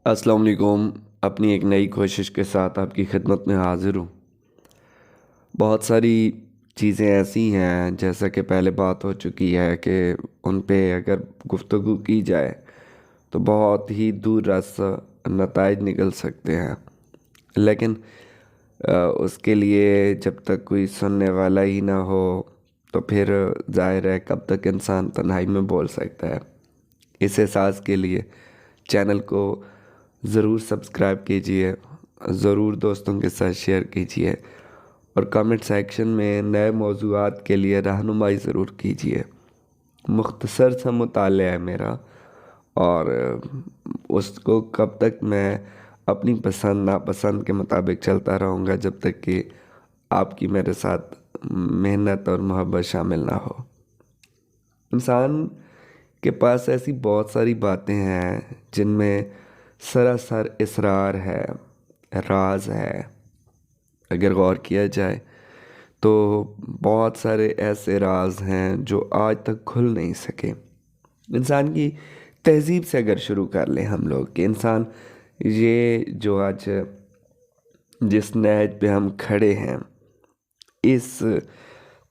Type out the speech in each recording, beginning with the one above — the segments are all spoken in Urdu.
السلام علیکم۔ اپنی ایک نئی کوشش کے ساتھ آپ کی خدمت میں حاضر ہوں۔ بہت ساری چیزیں ایسی ہیں جیسا کہ پہلے بات ہو چکی ہے کہ ان پہ اگر گفتگو کی جائے تو بہت ہی دور رس نتائج نکل سکتے ہیں، لیکن اس کے لیے جب تک کوئی سننے والا ہی نہ ہو تو پھر ظاہر ہے کب تک انسان تنہائی میں بول سکتا ہے۔ اس احساس کے لیے چینل کو ضرور سبسکرائب کیجئے، ضرور دوستوں کے ساتھ شیئر کیجئے اور کامنٹ سیکشن میں نئے موضوعات کے لیے رہنمائی ضرور کیجئے۔ مختصر سا مطالعہ ہے میرا، اور اس کو کب تک میں اپنی پسند ناپسند کے مطابق چلتا رہوں گا جب تک کہ آپ کی میرے ساتھ محنت اور محبت شامل نہ ہو۔ انسان کے پاس ایسی بہت ساری باتیں ہیں جن میں سراسر اسرار ہے، راز ہے۔ اگر غور کیا جائے تو بہت سارے ایسے راز ہیں جو آج تک کھل نہیں سکے۔ انسان کی تہذیب سے اگر شروع کر لیں ہم لوگ کہ انسان یہ جو آج جس نہج پہ ہم کھڑے ہیں، اس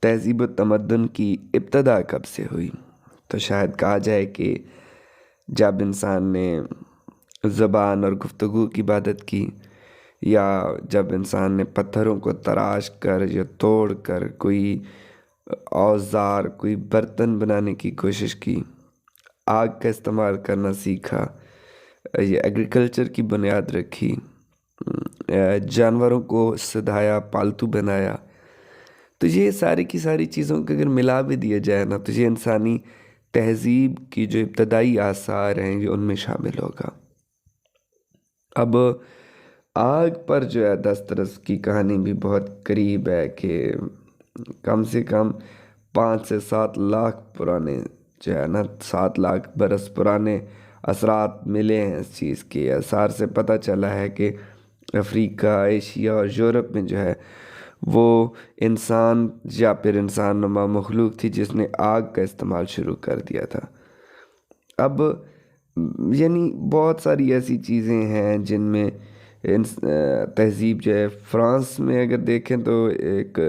تہذیب و تمدن کی ابتدا کب سے ہوئی، تو شاید کہا جائے کہ جب انسان نے زبان اور گفتگو کی عبادت کی، یا جب انسان نے پتھروں کو تراش کر یا توڑ کر کوئی اوزار، کوئی برتن بنانے کی کوشش کی، آگ کا استعمال کرنا سیکھا، یہ ایگریکلچر کی بنیاد رکھی، جانوروں کو سدھایا، پالتو بنایا، تو یہ ساری کی ساری چیزوں کو اگر ملا بھی دیا جائے نا تو یہ انسانی تہذیب کی جو ابتدائی آثار ہیں یہ ان میں شامل ہوگا۔ اب آگ پر جو ہے دسترس کی کہانی بھی بہت قریب ہے کہ کم سے کم 5 سے 7 لاکھ پرانے جو ہے نا 7 لاکھ برس پرانے اثرات ملے ہیں اس چیز کے۔ آثار سے پتہ چلا ہے کہ افریقہ، ایشیا اور یورپ میں جو ہے وہ انسان یا پھر انسان نما مخلوق تھی جس نے آگ کا استعمال شروع کر دیا تھا۔ اب یعنی بہت ساری ایسی چیزیں ہیں جن میں تہذیب جو ہے، فرانس میں اگر دیکھیں تو ایک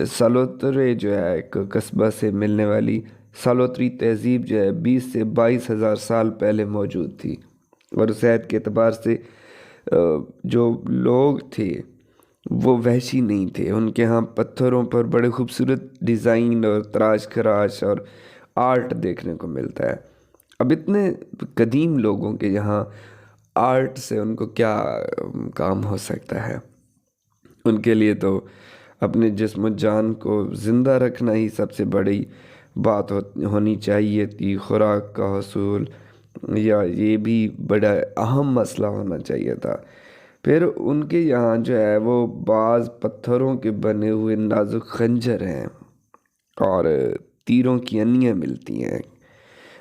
سالوترے جو ہے ایک قصبہ سے ملنے والی سالوتری تہذیب جو ہے 20 سے 22 ہزار سال پہلے موجود تھی، اور اس عہد کے اعتبار سے جو لوگ تھے وہ وحشی نہیں تھے۔ ان کے ہاں پتھروں پر بڑے خوبصورت ڈیزائن اور تراش خراش اور آرٹ دیکھنے کو ملتا ہے۔ اب اتنے قدیم لوگوں کے یہاں آرٹ سے ان کو کیا کام ہو سکتا ہے؟ ان کے لیے تو اپنے جسم و جان کو زندہ رکھنا ہی سب سے بڑی بات ہونی چاہیے تھی، خوراک کا حصول، یا یہ بھی بڑا اہم مسئلہ ہونا چاہیے تھا۔ پھر ان کے یہاں جو ہے وہ بعض پتھروں کے بنے ہوئے نازک خنجر ہیں اور تیروں کی انیاں ملتی ہیں،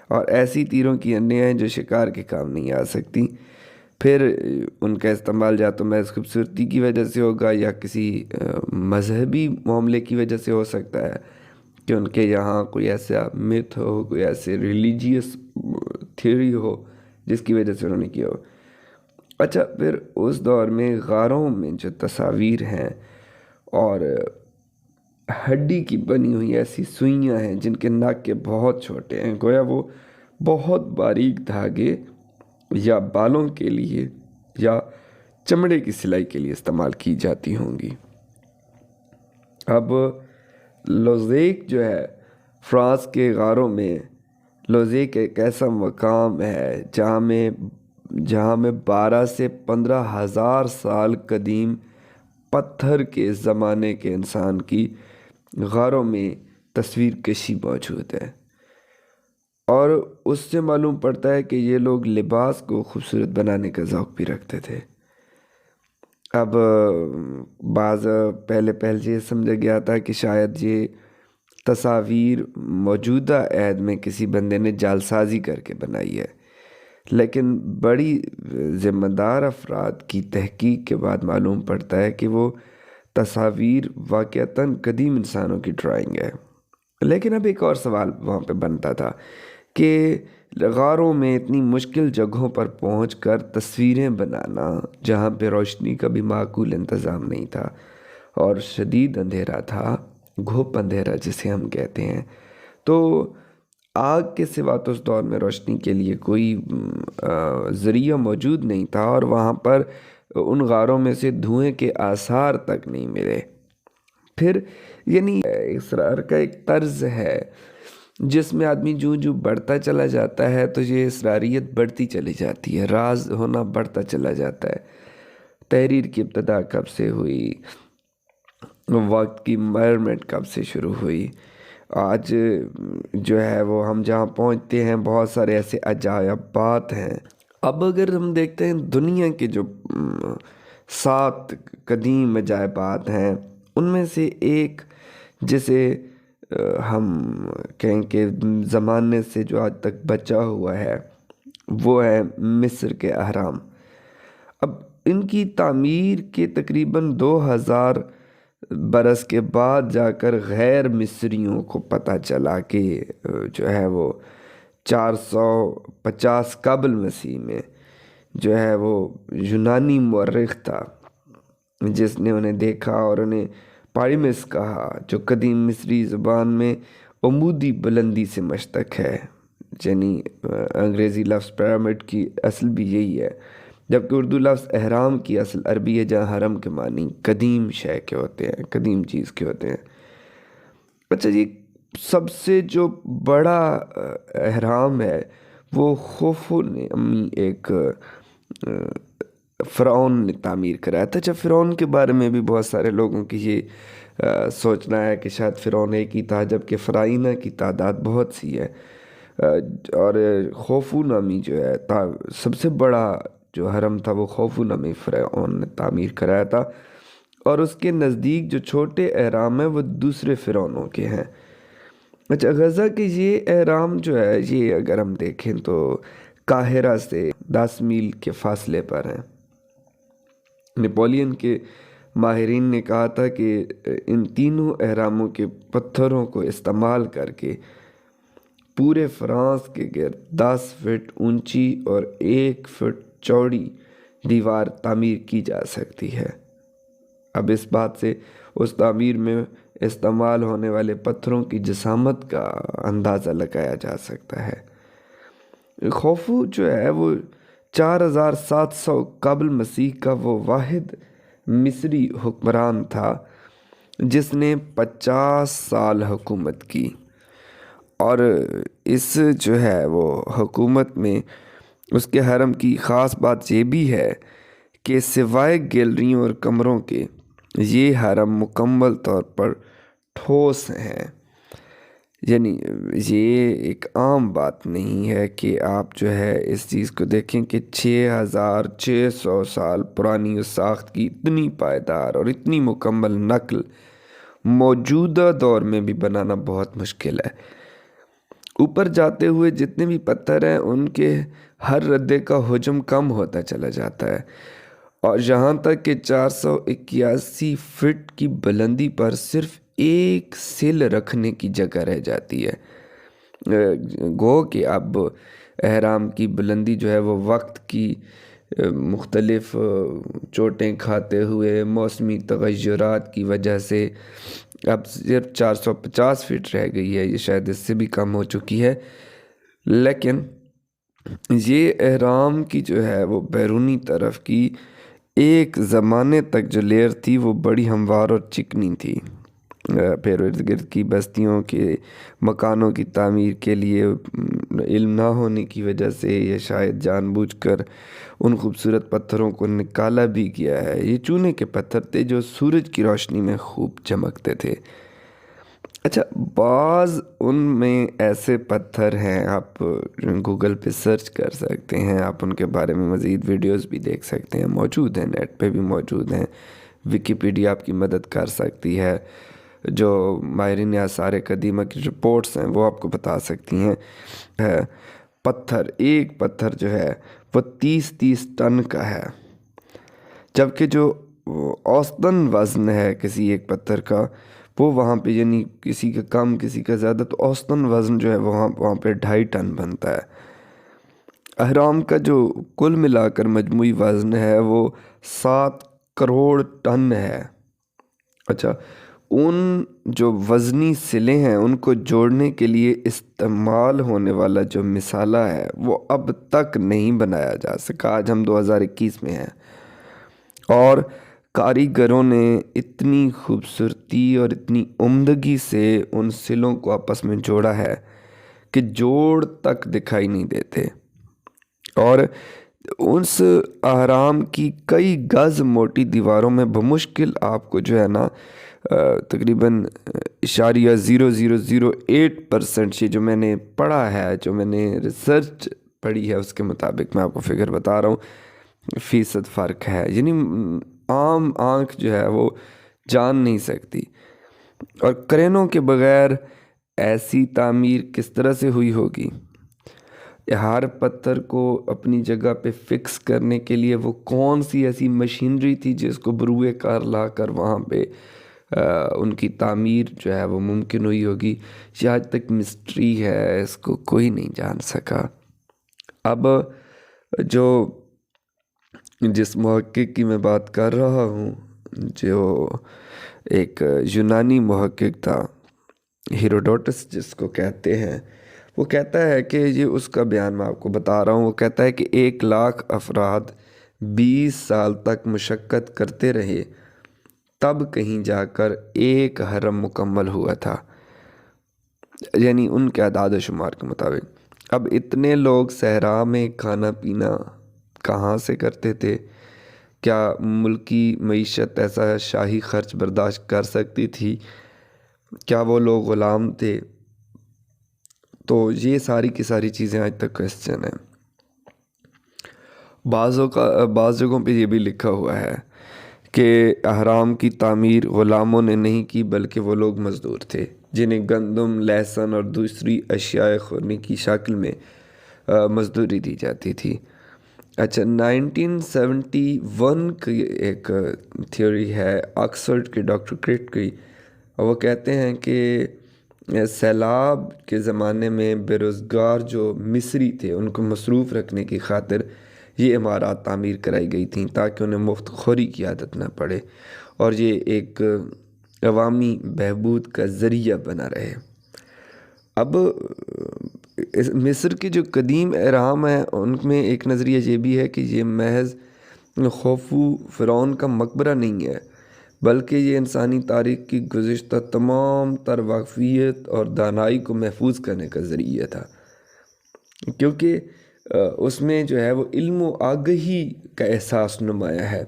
اور ایسی تیروں کی انیاں ہیں جو شکار کے کام نہیں آ سکتی۔ پھر ان کا استعمال یا تو محض خوبصورتی کی وجہ سے ہوگا یا کسی مذہبی معاملے کی وجہ سے ہو سکتا ہے کہ ان کے یہاں کوئی ایسا میتھ ہو، کوئی ایسے ریلیجیس تھیوری ہو جس کی وجہ سے انہوں نے کیا ہو۔ اچھا، پھر اس دور میں غاروں میں جو تصاویر ہیں اور ہڈی کی بنی ہوئی ایسی سوئیاں ہیں جن کے ناک کے بہت چھوٹے ہیں، گویا وہ بہت باریک دھاگے یا بالوں کے لیے یا چمڑے کی سلائی کے لیے استعمال کی جاتی ہوں گی۔ اب لوزیک جو ہے فرانس کے غاروں میں، لوزیک ایک ایسا مقام ہے جہاں میں 12 سے 15 ہزار سال قدیم پتھر کے زمانے کے انسان کی غاروں میں تصویر کشی موجود ہے، اور اس سے معلوم پڑتا ہے کہ یہ لوگ لباس کو خوبصورت بنانے کا ذوق بھی رکھتے تھے۔ اب بعض پہلے یہ سمجھا گیا تھا کہ شاید یہ تصاویر موجودہ عہد میں کسی بندے نے جعلسازی کر کے بنائی ہے، لیکن بڑی ذمہ دار افراد کی تحقیق کے بعد معلوم پڑتا ہے کہ وہ تصاویر واقعتاً قدیم انسانوں کی ڈرائنگ ہے۔ لیکن اب ایک اور سوال وہاں پہ بنتا تھا کہ غاروں میں اتنی مشکل جگہوں پر پہنچ کر تصویریں بنانا جہاں پہ روشنی کا بھی معقول انتظام نہیں تھا اور شدید اندھیرا تھا، گھوپ اندھیرا جسے ہم کہتے ہیں، تو آگ کے سوا تو اس دور میں روشنی کے لیے کوئی ذریعہ موجود نہیں تھا، اور وہاں پر ان غاروں میں سے دھوئیں کے آثار تک نہیں ملے۔ پھر یعنی اسرار کا ایک طرز ہے جس میں آدمی جو بڑھتا چلا جاتا ہے تو یہ اسراریت بڑھتی چلی جاتی ہے، راز ہونا بڑھتا چلا جاتا ہے۔ تحریر کی ابتدا کب سے ہوئی، وقت کی میئرمنٹ کب سے شروع ہوئی، آج جو ہے وہ ہم جہاں پہنچتے ہیں بہت سارے ایسے عجائبات ہیں۔ اب اگر ہم دیکھتے ہیں دنیا کے جو 7 قدیم عجائبات ہیں، ان میں سے ایک جسے ہم کہیں کہ زمانے سے جو آج تک بچا ہوا ہے وہ ہے مصر کے اہرام۔ اب ان کی تعمیر کے تقریباً 2000 برس کے بعد جا کر غیر مصریوں کو پتہ چلا کہ جو ہے وہ 450 قبل مسیح میں جو ہے وہ یونانی مورخ تھا جس نے انہیں دیکھا اور انہیں پائمس کہا، جو قدیم مصری زبان میں عمودی بلندی سے مشتق ہے، یعنی انگریزی لفظ پیرامڈ کی اصل بھی یہی ہے، جبکہ اردو لفظ احرام کی اصل عربی ہے جہاں حرم کے معنی قدیم شے کے ہوتے ہیں، قدیم چیز کے ہوتے ہیں۔ اچھا جی، سب سے جو بڑا احرام ہے وہ خوفو نے ایک فرعون نے تعمیر کرایا تھا۔ جب فرعون کے بارے میں بھی بہت سارے لوگوں کی یہ سوچنا ہے کہ شاید فرعون ایک ہی تھا، جبکہ فرعونہ کی تعداد بہت سی ہے، اور خوفو نامی جو ہے سب سے بڑا جو حرم تھا وہ خوفو نامی فرعون نے تعمیر کرایا تھا، اور اس کے نزدیک جو چھوٹے احرام ہیں وہ دوسرے فرعونوں کے ہیں۔ اچھا، غزہ کے یہ احرام جو ہے یہ اگر ہم دیکھیں تو قاہرہ سے 10 میل کے فاصلے پر ہیں۔ نیپولین کے ماہرین نے کہا تھا کہ ان تینوں اہراموں کے پتھروں کو استعمال کر کے پورے فرانس کے گرد 10 فٹ اونچی اور 1 فٹ چوڑی دیوار تعمیر کی جا سکتی ہے۔ اب اس بات سے اس تعمیر میں استعمال ہونے والے پتھروں کی جسامت کا اندازہ لگایا جا سکتا ہے۔ خوفو جو ہے وہ 4700 قبل مسیح کا وہ واحد مصری حکمران تھا جس نے 50 سال حکومت کی، اور اس جو ہے وہ حکومت میں اس کے حرم کی خاص بات یہ بھی ہے کہ سوائے گیلریوں اور کمروں کے یہ حرم مکمل طور پر ٹھوس ہیں، یعنی یہ ایک عام بات نہیں ہے کہ آپ جو ہے اس چیز کو دیکھیں کہ 6600 سال پرانی اس ساخت کی اتنی پائیدار اور اتنی مکمل نقل موجودہ دور میں بھی بنانا بہت مشکل ہے۔ اوپر جاتے ہوئے جتنے بھی پتھر ہیں ان کے ہر ردے کا حجم کم ہوتا چلا جاتا ہے، اور یہاں تک کہ 481 فٹ کی بلندی پر صرف ایک سل رکھنے کی جگہ رہ جاتی ہے۔ گو کہ اب احرام کی بلندی جو ہے وہ وقت کی مختلف چوٹیں کھاتے ہوئے موسمی تغیرات کی وجہ سے اب صرف 450 فٹ رہ گئی ہے، یہ شاید اس سے بھی کم ہو چکی ہے، لیکن یہ احرام کی جو ہے وہ بیرونی طرف کی ایک زمانے تک جو لیئر تھی وہ بڑی ہموار اور چکنی تھی۔ پھر ارد گرد کی بستیوں کے مکانوں کی تعمیر کے لیے علم نہ ہونے کی وجہ سے یہ شاید جان بوجھ کر ان خوبصورت پتھروں کو نکالا بھی گیا ہے۔ یہ چونے کے پتھر تھے جو سورج کی روشنی میں خوب چمکتے تھے۔ اچھا، بعض ان میں ایسے پتھر ہیں، آپ گوگل پہ سرچ کر سکتے ہیں، آپ ان کے بارے میں مزید ویڈیوز بھی دیکھ سکتے ہیں، موجود ہیں، نیٹ پہ بھی موجود ہیں، ویکیپیڈیا آپ کی مدد کر سکتی ہے، جو ماہرین آثار قدیمہ کی رپورٹس ہیں وہ آپ کو بتا سکتی ہیں۔ ایک پتھر جو ہے وہ 30 ٹن کا ہے، جبکہ جو اوسطاً وزن ہے کسی ایک پتھر کا وہ وہاں پہ، یعنی کسی کا کم کسی کا زیادہ، تو اوسطاً وزن جو ہے وہاں پہ 2.5 ٹن بنتا ہے۔ اہرام کا جو کل ملا کر مجموعی وزن ہے وہ 7 کروڑ ٹن ہے۔ اچھا، ان جو وزنی سلے ہیں ان کو جوڑنے کے لیے استعمال ہونے والا جو مسالہ ہے وہ اب تک نہیں بنایا جا سکا۔ آج ہم 2021 میں ہیں، اور کاریگروں نے اتنی خوبصورتی اور اتنی عمدگی سے ان سلوں کو آپس میں جوڑا ہے کہ جوڑ تک دکھائی نہیں دیتے، اور اس اہرام کی کئی گز موٹی دیواروں میں بمشکل آپ کو جو ہے نا تقریباً 0.0008% یہ جو میں نے پڑھا ہے، جو میں نے ریسرچ پڑھی ہے اس کے مطابق میں آپ کو فگر بتا رہا ہوں، فیصد فرق ہے۔ یعنی عام آنکھ جو ہے وہ جان نہیں سکتی، اور کرینوں کے بغیر ایسی تعمیر کس طرح سے ہوئی ہوگی؟ ہر پتھر کو اپنی جگہ پہ فکس کرنے کے لیے وہ کون سی ایسی مشینری تھی جس کو بروئے کار لا کر وہاں پہ ان کی تعمیر جو ہے وہ ممکن ہوئی ہوگی؟ یہ آج تک مسٹری ہے، اس کو کوئی نہیں جان سکا۔ اب جو جس محقق کی میں بات کر رہا ہوں، جو ایک یونانی محقق تھا، ہیروڈوٹس جس کو کہتے ہیں، وہ کہتا ہے کہ یہ اس کا بیان میں آپ کو بتا رہا ہوں، وہ کہتا ہے کہ 1,00,000 افراد 20 سال تک مشقت کرتے رہے، تب کہیں جا کر ایک حرم مکمل ہوا تھا، یعنی ان کے اعداد و شمار کے مطابق۔ اب اتنے لوگ صحرا میں کھانا پینا کہاں سے کرتے تھے؟ کیا ملکی معیشت ایسا شاہی خرچ برداشت کر سکتی تھی؟ کیا وہ لوگ غلام تھے؟ تو یہ ساری کی ساری چیزیں آج تک کوسچن ہیں۔ بعض جگہوں پہ یہ بھی لکھا ہوا ہے کہ اہرام کی تعمیر غلاموں نے نہیں کی، بلکہ وہ لوگ مزدور تھے جنہیں گندم، لہسن اور دوسری اشیاء خوری کی شکل میں مزدوری دی جاتی تھی۔ اچھا، 1971 کی ایک تھیوری ہے آکسفورڈ کے ڈاکٹر کرٹ کی، وہ کہتے ہیں کہ سیلاب کے زمانے میں بے روزگار جو مصری تھے ان کو مصروف رکھنے کی خاطر یہ عمارات تعمیر کرائی گئی تھیں تاکہ انہیں مفت خوری کی عادت نہ پڑے، اور یہ ایک عوامی بہبود کا ذریعہ بنا رہے۔ اب مصر کے جو قدیم اہرام ہیں ان میں ایک نظریہ یہ بھی ہے کہ یہ محض خوفو فرعون کا مقبرہ نہیں ہے، بلکہ یہ انسانی تاریخ کی گزشتہ تمام تر واقفیت اور دانائی کو محفوظ کرنے کا ذریعہ تھا، کیونکہ اس میں جو ہے وہ علم و آگہی کا احساس نمایاں ہے۔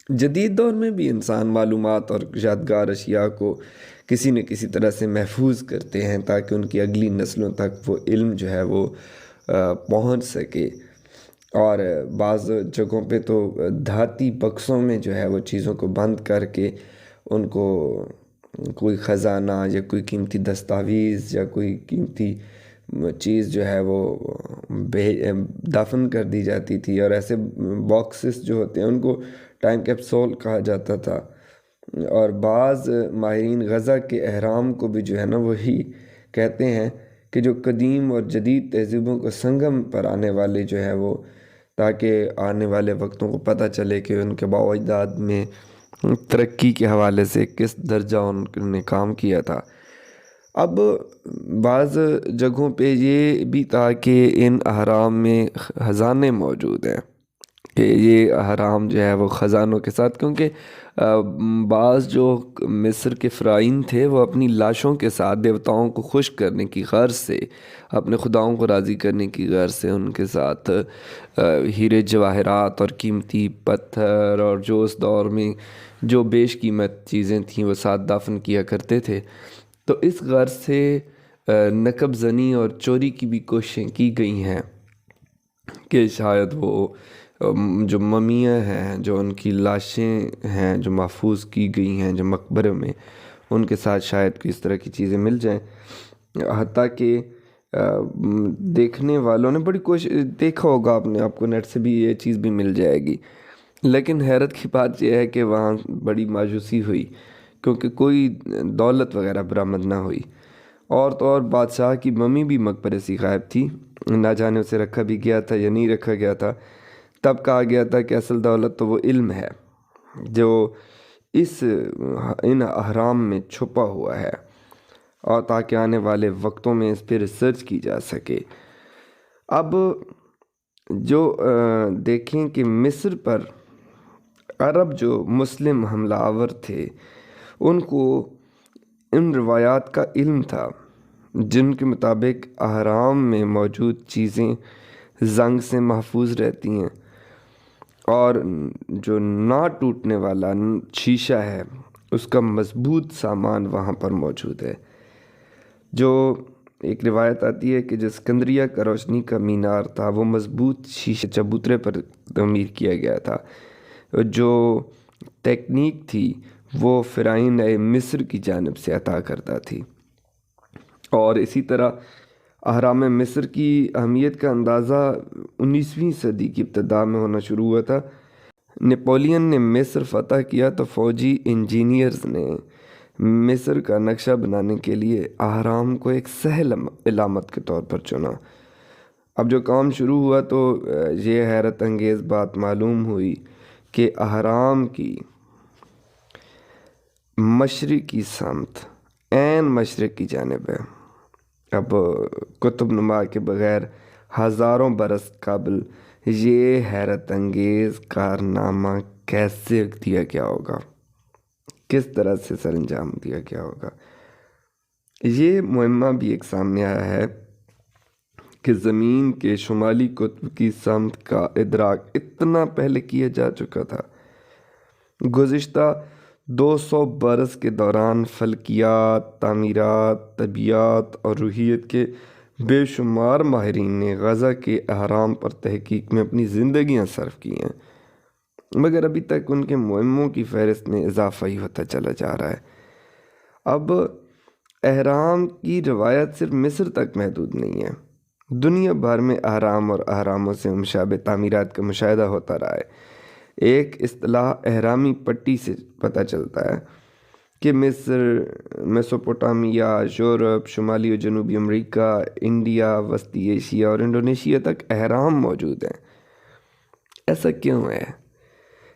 جدید دور میں بھی انسان معلومات اور یادگار اشیاء کو کسی نہ کسی طرح سے محفوظ کرتے ہیں تاکہ ان کی اگلی نسلوں تک وہ علم جو ہے وہ پہنچ سکے، اور بعض جگہوں پہ تو دھاتی بکسوں میں جو ہے وہ چیزوں کو بند کر کے ان کو کوئی خزانہ یا کوئی قیمتی دستاویز یا کوئی قیمتی چیز جو ہے وہ دفن کر دی جاتی تھی، اور ایسے باکسز جو ہوتے ہیں ان کو ٹائم کیپسول کہا جاتا تھا۔ اور بعض ماہرین غزہ کے اہرام کو بھی جو ہے نا وہی کہتے ہیں کہ جو قدیم اور جدید تہذیبوں کو سنگم پر آنے والے جو ہے وہ، تاکہ آنے والے وقتوں کو پتہ چلے کہ ان کے بااجداد میں ترقی کے حوالے سے کس درجہ ان نے کام کیا تھا۔ اب بعض جگہوں پہ یہ بھی تھا کہ ان اہرام میں خزانے موجود ہیں، کہ یہ اہرام جو ہے وہ خزانوں کے ساتھ، کیونکہ بعض جو مصر کے فرعون تھے وہ اپنی لاشوں کے ساتھ دیوتاؤں کو خوش کرنے کی غرض سے، اپنے خداؤں کو راضی کرنے کی غرض سے ان کے ساتھ ہیرے جواہرات اور قیمتی پتھر اور جو اس دور میں جو بیش قیمت چیزیں تھیں وہ ساتھ دفن کیا کرتے تھے۔ تو اس غرض سے نقب زنی اور چوری کی بھی کوششیں کی گئی ہیں کہ شاید وہ جو ممیاں ہیں، جو ان کی لاشیں ہیں جو محفوظ کی گئی ہیں جو مقبرے میں، ان کے ساتھ شاید کس طرح کی چیزیں مل جائیں۔ حتیٰ کہ دیکھنے والوں نے بڑی کوشش، دیکھا ہوگا آپ کو نیٹ سے بھی یہ چیز بھی مل جائے گی، لیکن حیرت کی بات یہ ہے کہ وہاں بڑی مایوسی ہوئی کیونکہ کوئی دولت وغیرہ برآمد نہ ہوئی، اور تو اور بادشاہ کی ممی بھی مقبرے سے غائب تھی، نہ جانے اسے رکھا بھی گیا تھا یا نہیں رکھا گیا تھا۔ تب کہا گیا تھا کہ اصل دولت تو وہ علم ہے جو ان اہرام میں چھپا ہوا ہے، اور تاکہ آنے والے وقتوں میں اس پہ ریسرچ کی جا سکے۔ اب جو دیکھیں کہ مصر پر عرب جو مسلم حملہ آور تھے، ان کو ان روایات کا علم تھا جن کے مطابق اہرام میں موجود چیزیں زنگ سے محفوظ رہتی ہیں، اور جو نہ ٹوٹنے والا شیشہ ہے اس کا مضبوط سامان وہاں پر موجود ہے۔ جو ایک روایت آتی ہے کہ جو اسکندریہ کا روشنی کا مینار تھا وہ مضبوط شیشے چبوترے پر تعمیر کیا گیا تھا۔ جو ٹیکنیک تھی وہ فرعون مصر کی جانب سے عطا کردہ تھی۔ اور اسی طرح اہرام مصر کی اہمیت کا اندازہ 19ویں صدی کی ابتدا میں ہونا شروع ہوا تھا۔ نپولین نے مصر فتح کیا تو فوجی انجینئرز نے مصر کا نقشہ بنانے کے لیے اہرام کو ایک سہل علامت کے طور پر چنا۔ اب جو کام شروع ہوا تو یہ حیرت انگیز بات معلوم ہوئی کہ اہرام کی مشرقی سمت عین مشرق کی جانب ہے۔ اب قطب نما کے بغیر ہزاروں برس قبل یہ حیرت انگیز کارنامہ کیسے دیا گیا ہوگا، کس طرح سے سر انجام دیا گیا ہوگا؟ یہ معمہ بھی ایک سامنے آیا ہے کہ زمین کے شمالی قطب کی سمت کا ادراک اتنا پہلے کیا جا چکا تھا۔ گزشتہ 200 برس کے دوران فلکیات، تعمیرات، طبیعیات اور روحیت کے بے شمار ماہرین نے غزہ کے اہرام پر تحقیق میں اپنی زندگیاں صرف کی ہیں، مگر ابھی تک ان کے معموں کی فہرست میں اضافہ ہی ہوتا چلا جا رہا ہے۔ اب اہرام کی روایت صرف مصر تک محدود نہیں ہے، دنیا بھر میں اہرام اور اہراموں سے مشابہ تعمیرات کا مشاہدہ ہوتا رہا ہے۔ ایک اصطلاح اہرامی پٹی سے پتہ چلتا ہے کہ مصر، میسوپوٹامیہ، یورپ، شمالی و جنوبی امریکہ، انڈیا، وسطی ایشیا اور انڈونیشیا تک اہرام موجود ہیں۔ ایسا کیوں ہے؟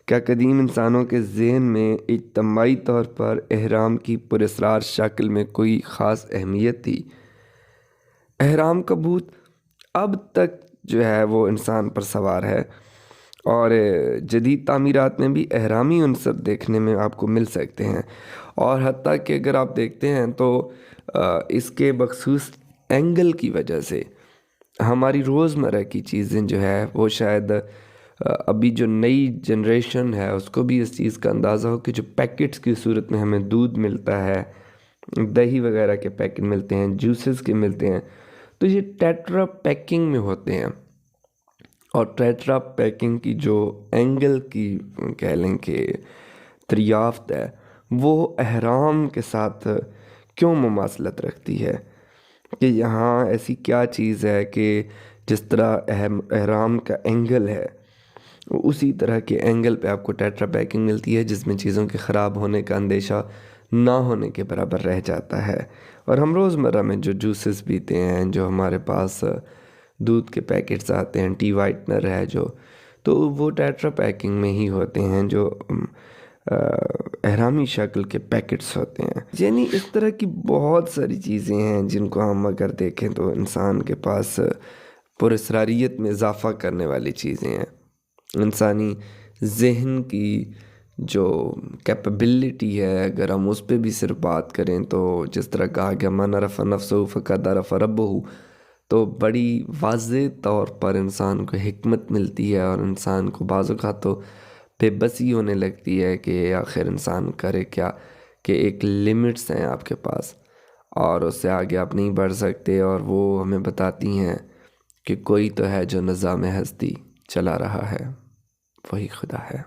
کیا قدیم انسانوں کے ذہن میں اجتماعی طور پر اہرام کی پراسرار شکل میں کوئی خاص اہمیت تھی؟ اہرام کا بھوت اب تک جو ہے وہ انسان پر سوار ہے، اور جدید تعمیرات میں بھی اہرامی عنصر دیکھنے میں آپ کو مل سکتے ہیں، اور حتیٰ کہ اگر آپ دیکھتے ہیں تو اس کے بخصوص اینگل کی وجہ سے ہماری روزمرہ کی چیزیں جو ہے وہ شاید ابھی جو نئی جنریشن ہے اس کو بھی اس چیز کا اندازہ ہو کہ جو پیکٹس کی صورت میں ہمیں دودھ ملتا ہے، دہی وغیرہ کے پیکٹ ملتے ہیں، جوسز کے ملتے ہیں، تو یہ ٹیٹرا پیکنگ میں ہوتے ہیں۔ اور ٹیٹرا پیکنگ کی جو اینگل کی کہہ لیں کہ دریافت ہے وہ اہرام کے ساتھ کیوں مماثلت رکھتی ہے کہ یہاں ایسی کیا چیز ہے کہ جس طرح اہرام کا اینگل ہے اسی طرح کے اینگل پہ آپ کو ٹیٹرا پیکنگ ملتی ہے، جس میں چیزوں کے خراب ہونے کا اندیشہ نہ ہونے کے برابر رہ جاتا ہے۔ اور ہم روزمرہ میں جو جوسز پیتے ہیں، جو ہمارے پاس دودھ کے پیکٹس آتے ہیں، ٹی وائٹنر ہے جو، تو وہ ٹیٹرا پیکنگ میں ہی ہوتے ہیں، جو اہرامی شکل کے پیکٹس ہوتے ہیں۔ یعنی اس طرح کی بہت ساری چیزیں ہیں جن کو ہم اگر دیکھیں تو انسان کے پاس پراسراریت میں اضافہ کرنے والی چیزیں ہیں۔ انسانی ذہن کی جو کیپیبلٹی ہے اگر ہم اس پہ بھی صرف بات کریں تو جس طرح کہا گیا من عرف نفسہ فقد عرف ربہ، تو بڑی واضح طور پر انسان کو حکمت ملتی ہے، اور انسان کو بعض اوقات تو بے بسی ہونے لگتی ہے کہ آخر انسان کرے کیا، کہ ایک لیمٹس ہیں آپ کے پاس اور اس سے آگے آپ نہیں بڑھ سکتے، اور وہ ہمیں بتاتی ہیں کہ کوئی تو ہے جو نظام ہستی چلا رہا ہے، وہی خدا ہے۔